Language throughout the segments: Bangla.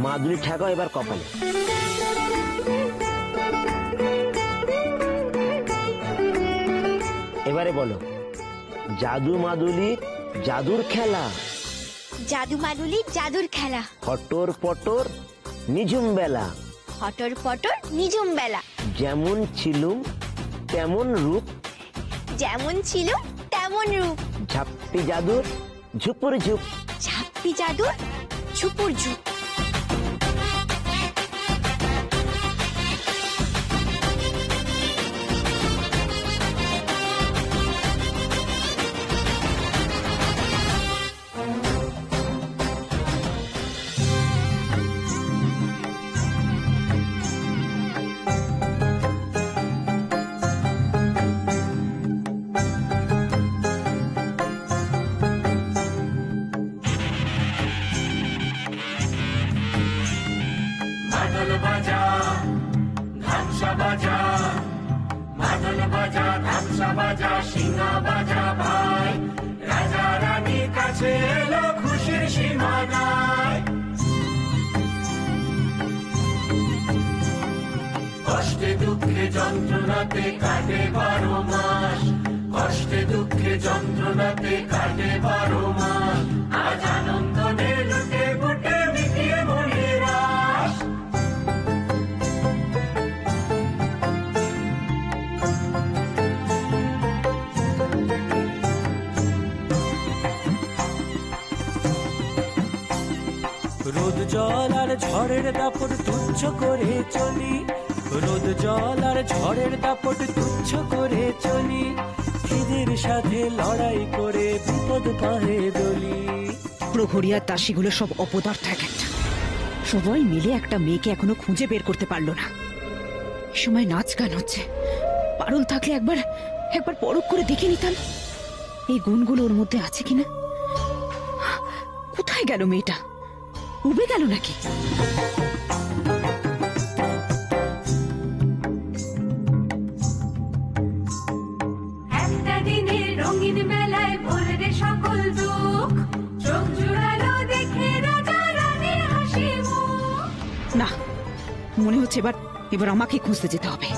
মাদুলি ঠেকাও এবার কপালে। এবারে বলো, জাদু মাদুলি জাদুর খেলা। জাদু মাদুলি জাদুর খেলা। ফটর পটর নিঝুম বেলা। ফটর পটর নিঝুম বেলা। যেমন ছিলুম তেমন রূপ। যেমন ছিল তেমন রূপ। ঝাপ্পি জাদুর ঝুপুর ঝুপ। ঝাপ্পি জাদুর ঝুপুর ঝুপ। কষ্টে দুঃখে যন্ত্রণাতে কাটে 12 মাস। কষ্টে দুঃখে যন্ত্রণাতে কাটে 12 মাস। আজ আনন্দ নে লুটে বুটে মিটিয়ে মনের আশ। রোদ জল আর ঝড়ের দাপট তুচ্ছ করে চলি। রোদ জল আর ঝড়ের দাপট তুচ্ছ করে চলি। খিদের সাথে লড়াই করে বিপদ পাহে দলি। প্রহরী আর দাসীগুলো সব অপদার্থ এক একটা। সবাই মিলে একটা মেয়েকে এখনো খুঁজে বের করতে পারলো না। এই সময় নাচ গান হচ্ছে। পারুল থাকলে একবার পরখ করে দেখে নিতাম এই গুণগুলো ওর মধ্যে আছে কিনা। কোথায় গেল মেয়েটা? উবে গেল নাকি? একটা দিনের রঙিন মেলায় ভুলরে সকল দুঃখ। চোখ জুড়ালো দেখে রাজা রানীর হাসি মুখ। না, মনে হচ্ছে এবার আমাকে খুঁজতে যেতে হবে।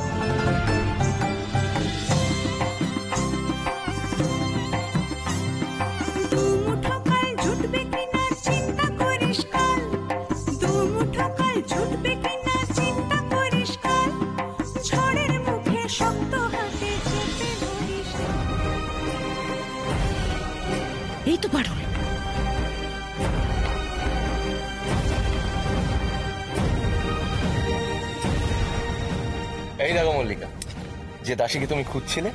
এই তো পারুল। এই দেখো মল্লিকা, যে দাসীকে তুমি খুঁজছিলে,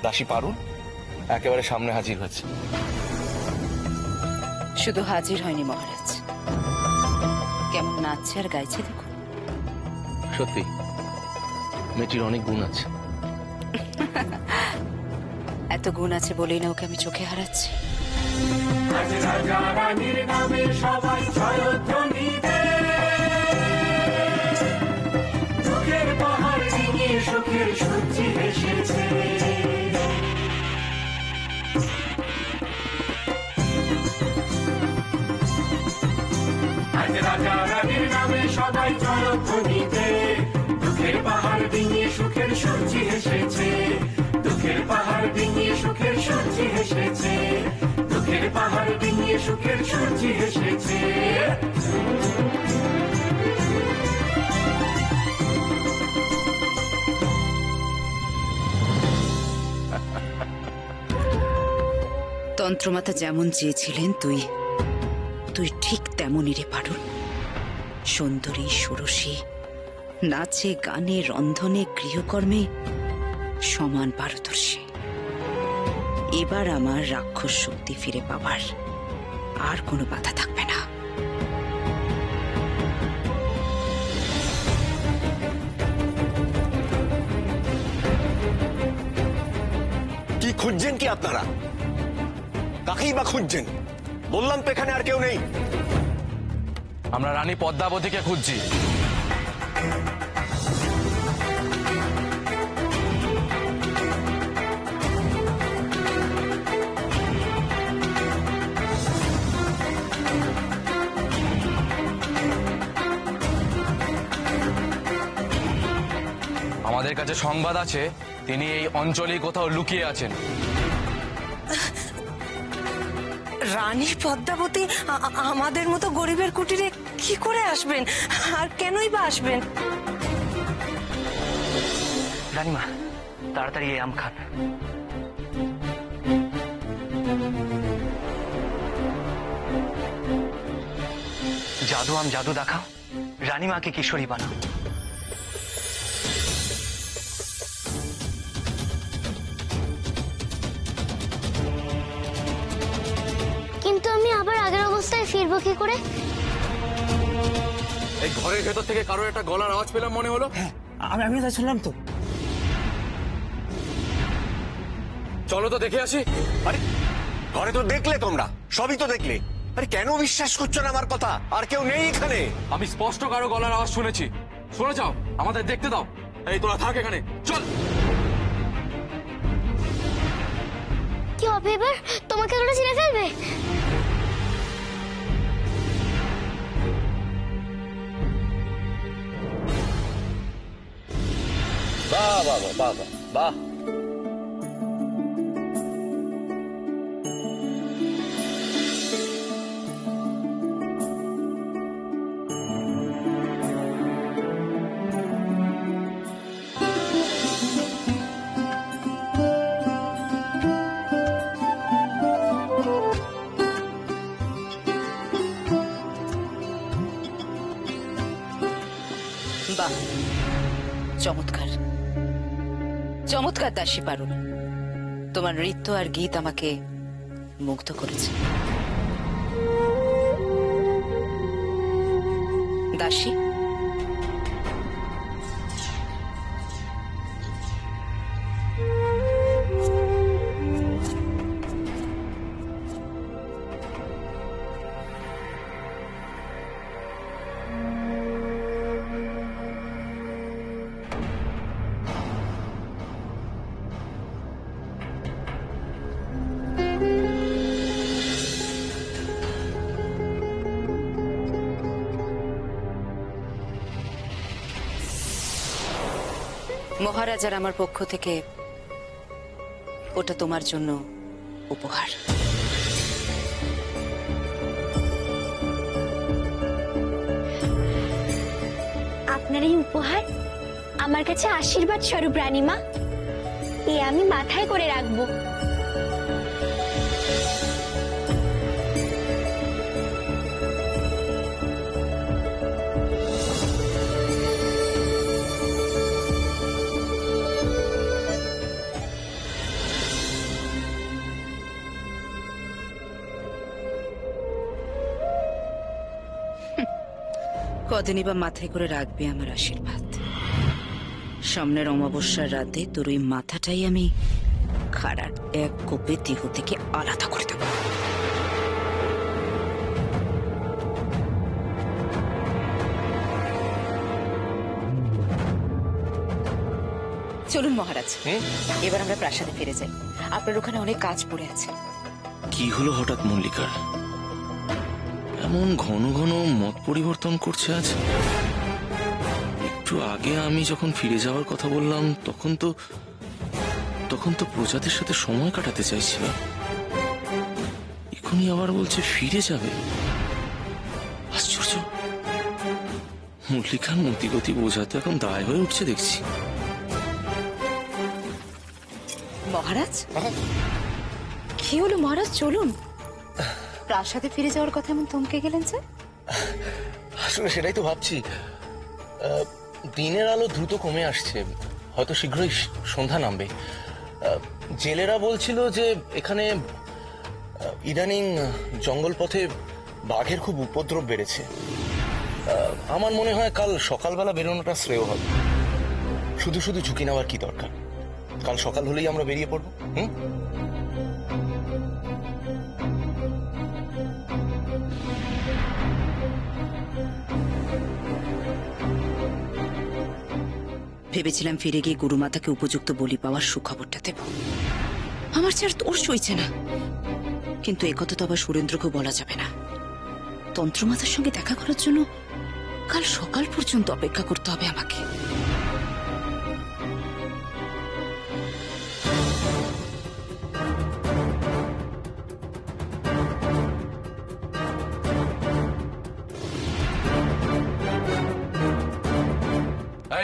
দাসী পারুল একেবারে সামনে হাজির হয়েছে। শুধু হাজির হয়নি মহারাজ, কেমন নাচছে আর গাইছে দেখো। সত্যি মেয়েটির অনেক গুণ আছে। এত গুণ আছে বলেই না ওকে আমি চোখে হারাচ্ছি। আজ রাজা রানীর নামে সবাই জয়ধ্বনি দেয়। দুঃখের পাহাড় ডিঙিয়ে সুখের সূর্যি এসেছে। আজ রাজা রানীর নামে সবাই জয়ধ্বনি দেয়। দুঃখের পাহাড় ডিঙিয়ে সুখের সূর্যি এসেছে। দুঃখের পাহাড় ডিঙিয়ে সুখের সূর্যি এসেছে। দুঃখের পাহাড় ডিঙিয়ে সুখের সূর্যি এসেছে। তন্ত্রমাতা যেমন চেয়েছিলেন তুই ঠিক তেমনই রে পারুল। সুন্দরী, ষোড়শী, নাচে গানে রন্ধনে গৃহকর্মে সমান পারদর্শী। এবার আমার রাক্ষস শক্তি ফিরে পাবার আর কোনো বাধা থাকবে না। কি খুঁজছেন কি আপনারা? কাকেই বা খুঁজছেন? বললাম তো এখানে আর কেউ নেই। আমরা রানী পদ্মাবতীকে খুঁজছি। কাছে সংবাদ আছে তিনি এই অঞ্চলেই কোথাও লুকিয়ে আছেন। রানী পদ্মাবতী আমাদের মতো গরিবের কুটিরে কি করে আসবেন, আর কেনই বা আসবেন? রানীমা, তাড়াতাড়ি এই আম খান। জাদু আম জাদু দেখাও, রানীমাকে কিশোরী বানাও। কিন্তু আমি আবার আগের অবস্থায় ফিরবো কি করে? এই ঘরের ভেতর থেকে কারোর একটা গলার আওয়াজ পেলাম মনে হলো। আমি শুনলাম তো। চলো তো দেখে আসি। আরে ঘরে তো দেখলে, তোমরা সবই তো দেখলে। আরে কেন বিশ্বাস করছো না আমার কথা? আর কেউ নেই এখানে? আমি স্পষ্ট কারো গলার আওয়াজ শুনেছি। শুনে যাও, আমাদের দেখতে দাও। এই তোরা থাক এখানে, চল। কি হবে এবার? তোমাকে ওরা চিনে ফেলবে? বাহ বাহ বাহ বাহ বাহ বাহ। বাহ, চমৎকার চমৎকার দাসী পারুল। তোমার নৃত্য আর গীত আমাকে মুগ্ধ করেছে। দাসী, মহারাজার আমার পক্ষ থেকে ওটা তোমার জন্য উপহার। আপনার এই উপহার আমার কাছে আশীর্বাদ স্বরূপ রানীমা। এ আমি মাথায় করে রাখবো। কদিনই বা মাথায় করে রাখবে আমার আশীর্বাদ? সামনের অমাবস্যার রাতে তোর ওই মাথাটাই আমি খাড়ার এক কোপে দেহ থেকে আলাদা করে দেব। চলুন মহারাজ, এবার আমরা প্রাসাদে ফিরে যাই। আপনার ওখানে অনেক কাজ পড়ে আছে। কি হলো হঠাৎ মল্লিকার? এমন ঘন ঘন মত পরিবর্তন করছে আজ। একটু আগে আমি যখন ফিরে যাওয়ার কথা বললাম তখন তো প্রজাদের সাথে সময় কাটাতে চাইছিল। এখনই আবার বলছে ফিরে যাবে। আশ্চর্য, মল্লিকার মতিগতি বোঝাতে এখন দায় হয়ে উঠছে দেখছি। মহারাজ, কি হলো মহারাজ? চলুন, প্রাসাদে ফিরে যাওয়ার কথা এমন থমকে গেলেন যে? আসলে সেটাই তো ভাবছি। দিনের আলো দ্রুত কমে আসছে, হয়তো শীঘ্রই সন্ধ্যা নামবে। জেলেরা বলছিল যে এখানে ইদানিং জঙ্গল পথে বাঘের খুব উপদ্রব বেড়েছে। আমার মনে হয় কাল সকালবেলা বেরোনোটা শ্রেয় হবে। শুধু শুধু ঝুঁকি নেওয়ার কি দরকার? কাল সকাল হলেই আমরা বেরিয়ে পড়বো। ভেবেছিলাম ফিরে গিয়ে গুরুমাতাকে উপযুক্ত বলি পাওয়ার সুখবরটা দেব। আমার চেয়ে আর তোর সইছে না। কিন্তু একথা তো আবার সুরেন্দ্রকেও বলা যাবে না। তন্ত্রমাতার সঙ্গে দেখা করার জন্য কাল সকাল পর্যন্ত অপেক্ষা করতে হবে আমাকে।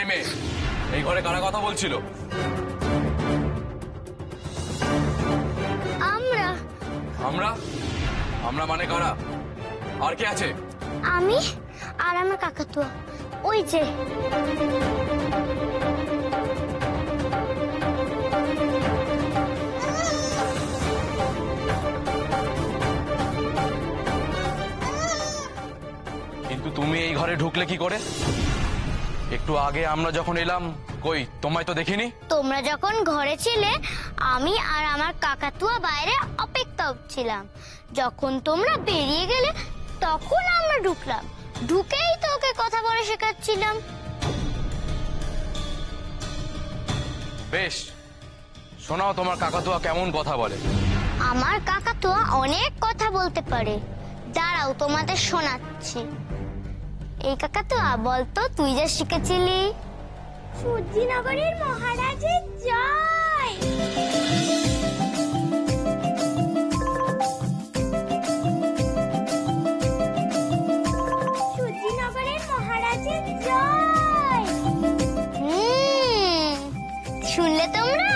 মেয়ে, এই ঘরে কারা কথা বলছিল? আমরা আমরা? আমরা মানে কারা? আর কে আছে? আমি আর আমার কাকাতুয়া, ওই যে। কিন্তু তুমি এই ঘরে ঢুকলে কি করে? একটু আগে আমরা যখন এলাম, কই তোমায় তো দেখিনি। তোমরা যখন ঘরে ছিলে আমি আর আমার কাকাতুয়া বাইরে অপেক্ষা করছিলাম। যখন তোমরা বেরিয়ে গেলে তখন আমরা ঢুকলাম। ঢুকেই তো ওকে কথা বলে শেখাচ্ছিলাম। বেশ, শোনাও তোমার কাকাতুয়া কেমন কথা বলে। আমার কাকাতুয়া অনেক কথা বলতে পারে। দাঁড়াও, তোমাদের শোনাচ্ছি। এই কাকাতুয়া, বলতো তুই যা শিখেছিলি। সূর্যনগরের মহারাজের জয়। সূর্যনগরের মহারাজের জয়। শুনলে তোমরা?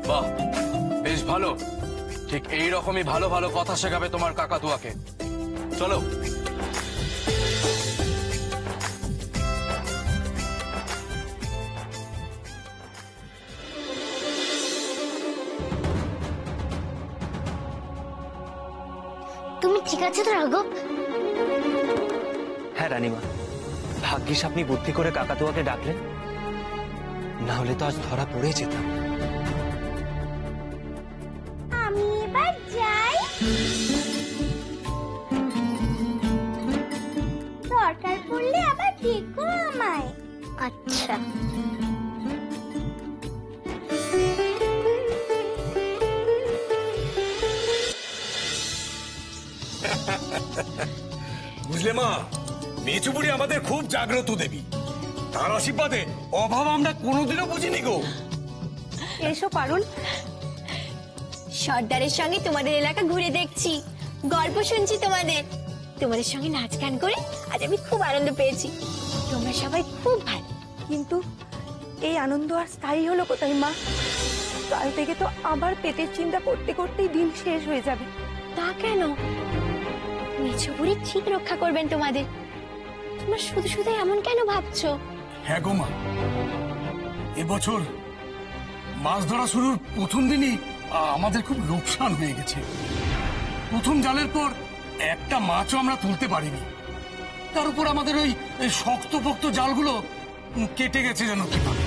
বাহ, বেশ ভালো। ঠিক এই রকমই ভালো ভালো কথা শেখাবে তোমার কাকাতুয়াকে। চলো। তুমি ঠিক আছে তো রাঘব? হ্যাঁ রানীমা, ভাগ্যিস আপনি বুদ্ধি করে কাকাতুয়াকে ডাকলেন, না হলে তো আজ ধরা পড়ে যেতাম। আমি এবার যাই। দরকার পড়লে আবার ডেকো আমায়। আচ্ছা। বুঝলে মা, মেচু বুড়ি আমাদের খুব জাগ্রত দেবী। তার আশীর্বাদে অভাব আমরা কোনোদিনও বুঝিনি গো। এসো পারুল, সর্দারের সঙ্গে তোমাদের এলাকা ঘুরে দেখছি, গল্প শুনছি তোমাদের সঙ্গে নাচ গান করে আজ আমি খুব আনন্দ পেয়েছি। তোমরা সবাই খুব ভালো। কিন্তু এই আনন্দ আর স্থায়ী হলো কোথায় মা? কাল থেকে তো আবার পেটের চিন্তা করতে করতেই দিন শেষ হয়ে যাবে। তা কেন? মেছো বুড়ি ঠিক রক্ষা করবেন তোমাদের। তোমরা শুধু শুধু এমন কেন ভাবছো? হ্যাঁ গো মা, এবছর মাছ ধরা শুরুর প্রথম দিনই আমাদের খুব লোকসান হয়ে গেছে। প্রথম জালের পর একটা মাছও আমরা তুলতে পারিনি। তার উপর আমাদের ওই শক্ত পোক্ত জালগুলো কেটে গেছে যেন কিভাবে।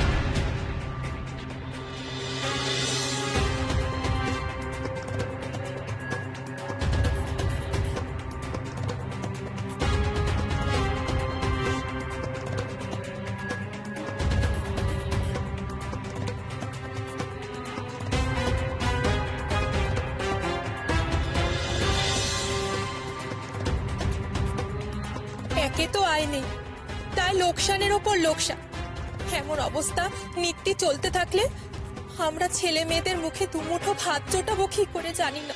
একে তো আয় নেই, তাই লোকসানের ওপর লোকসান। এমন অবস্থা নিত্যি চলতে থাকলে আমরা ছেলে মেয়েদের মুখে দুমুঠো ভাত জোটাবো কি করে জানি না।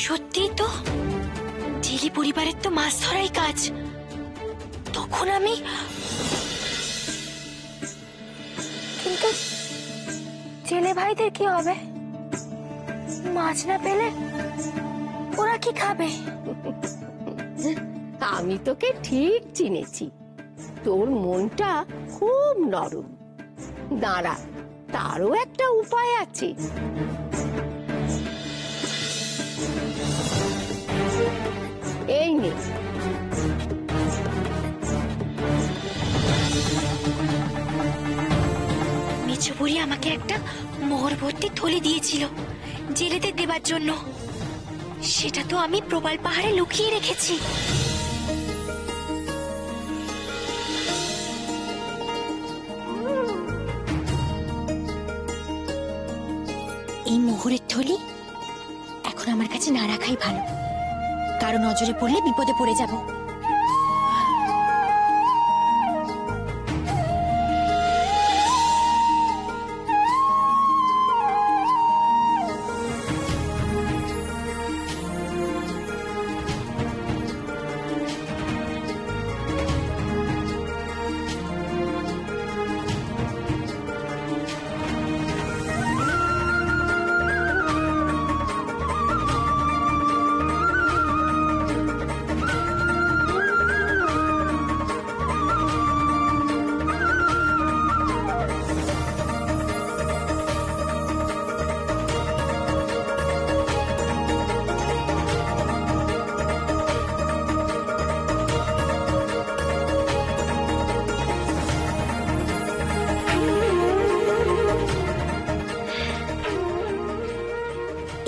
সত্যি তো, জেলে পরিবারের তো মাছ ধরাই কাজ। তখন আমি কিন্তু জেলে ভাইদের কি হবে? মাছ না পেলে ওরা কি খাবে? আমি তোকে ঠিক চিনেছি, তোর মনটা খুব নরম। দাঁড়া, তারও একটা উপায় আছে। এই নে। মেছো বুড়ি আমাকে একটা মোহর ভর্তি থলি দিয়েছিল জেলেদের দেবার জন্য। সেটা তো আমি প্রবাল পাহাড়ে লুকিয়ে রেখেছি। এই মোহরের থলি এখন আমার কাছে না রাখাই ভালো, কারণ নজরে পড়লে বিপদে পড়ে যাব।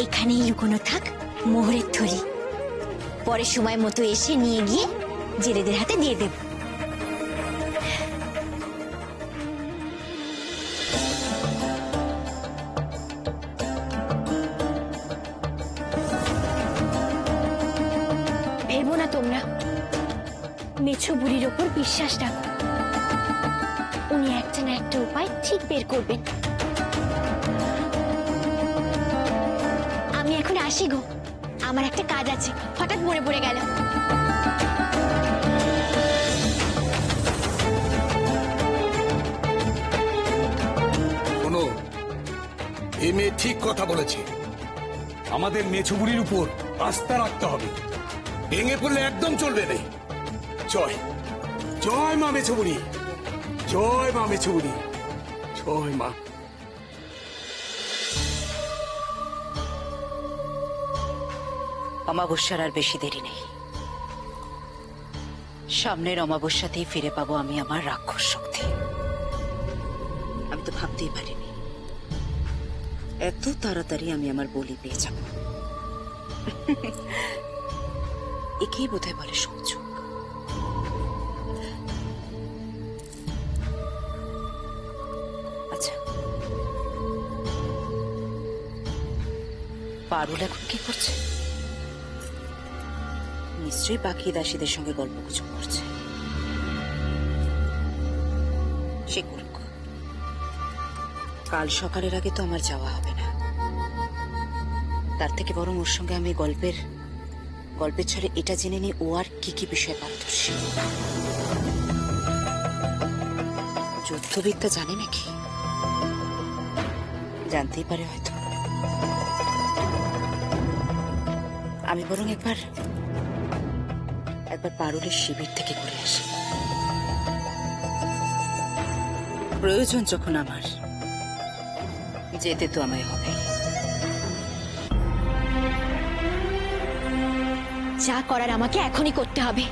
এখানেই লুকোনো থাক মোহরের থলি। পরে সময় মতো এসে নিয়ে গিয়ে জেলেদের হাতে দিয়ে দেব। ভেবো না তোমরা, মেছো বুড়ির ওপর বিশ্বাস রাখো, উনি একটা না একটা উপায় ঠিক বের করবেন। আমি এখন আসি গো, আমার একটা কাজ আছে, হঠাৎ মনে পড়ে গেল। শোনো, এই মেয়ে ঠিক কথা বলেছে, আমাদের মেছুবুড়ির উপর আস্থা রাখতে হবে, ভেঙে পড়লে একদম চলবে না। জয় জয় মা মেছুবুড়ি, জয় মা মেছুবুড়ি, জয় মা। অমাবস্যার আর বেশি দেরি নেই। সামনের অমাবস্যাতেই ফিরে পাবো আমি আমার রাক্ষস শক্তি। আমি তো ভাবতেই পারিনি এত তাড়াতাড়ি আমি আমার বলি পেয়ে যাব। একেই বোধহয় বলে সংযোগ। আচ্ছা, পারুল এখন কি করছে? নিশ্চয়ই বাকি দাসীদের সঙ্গে গল্প গুজব করছে। সে করুক, কাল সকালের আগে তো আমার যাওয়া হবে না। তার থেকে বরং ওর সঙ্গে আমি গল্পের ছলে এটা জেনে নিই ও আর কি কি বিষয়ে পারদর্শী। যুদ্ধবিদ্যা জানে নাকি? জানতেই পারে হয়তো। আমি বরং একবার পারুলের শিবির থেকে ঘুরে আসি। প্রয়োজন যখন আমার, যেতে তো আমায় হবে। যা করার আমাকে এখনই করতে হবে।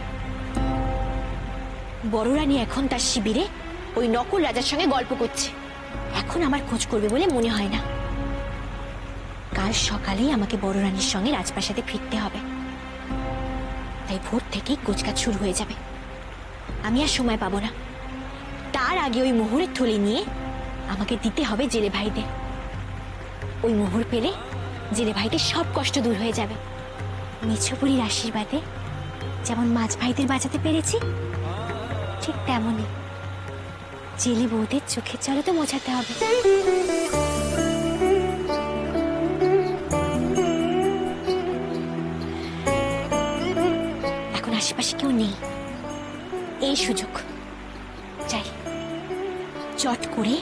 বড় রানী এখন তার শিবিরে ওই নকল রাজার সঙ্গে গল্প করছে। এখন আমার খোঁজ করবে বলে মনে হয় না। কাল সকালেই আমাকে বড় রানীর সঙ্গে রাজপ্রাসাদে ফিরতে হবে। তাই ভোর থেকেই গোছকাজ শুরু হয়ে যাবে। আমি আর সময় পাবো না। তার আগে ওই মোহরের থলি নিয়ে আমাকে দিতে হবে জেলে ভাইদের। ওই মোহর পেলে জেলে ভাইদের সব কষ্ট দূর হয়ে যাবে। মেছোপুরীর আশীর্বাদে যেমন মাছ ভাইদের বাঁচাতে পেরেছি, ঠিক তেমনই জেলে বউদের চোখের জলে তো মোছাতে হবে। এখন আশেপাশে কেউ নেই, এই সুযোগ। যাই, চট করে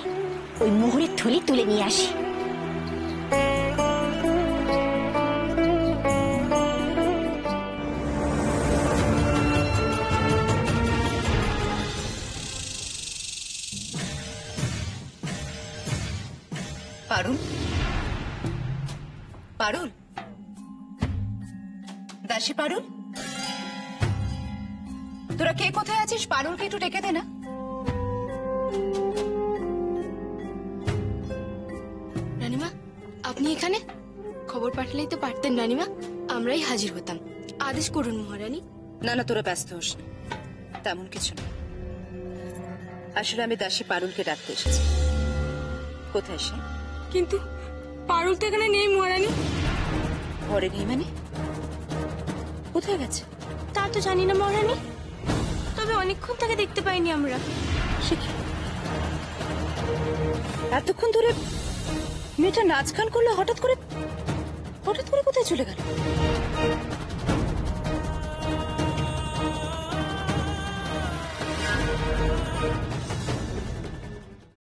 ওই মোহরের থলি তুলে নিয়ে আসি। পারুল, পারুল, দাসী পারুল, তোরা কে কোথায় আছিস? পারুলকে একটু ডেকে দে না। রানীমা, আপনি এখানে? খবর পাঠালেই তো পারতেন রানীমা, আমরাই হাজির হতাম। আদেশ করুন মহারানী। না না, তোরা ব্যস্ত হোস না, তেমন কিছু না। আসলে আমি দাসী পারুলকে ডাকতে এসেছি। কোথায় সে? কিন্তু পারুল তো এখানে নেই মহারানী। ঘরে নেই মানে? কোথায় গেছে? তা তো জানি না মহারানী, তবে অনেকক্ষণ তাকে দেখতে পাইনি আমরা। সে কি, এতক্ষণ ধরে মেয়েটা নাচ গান করলো, হঠাৎ করে কোথায় চলে গেল?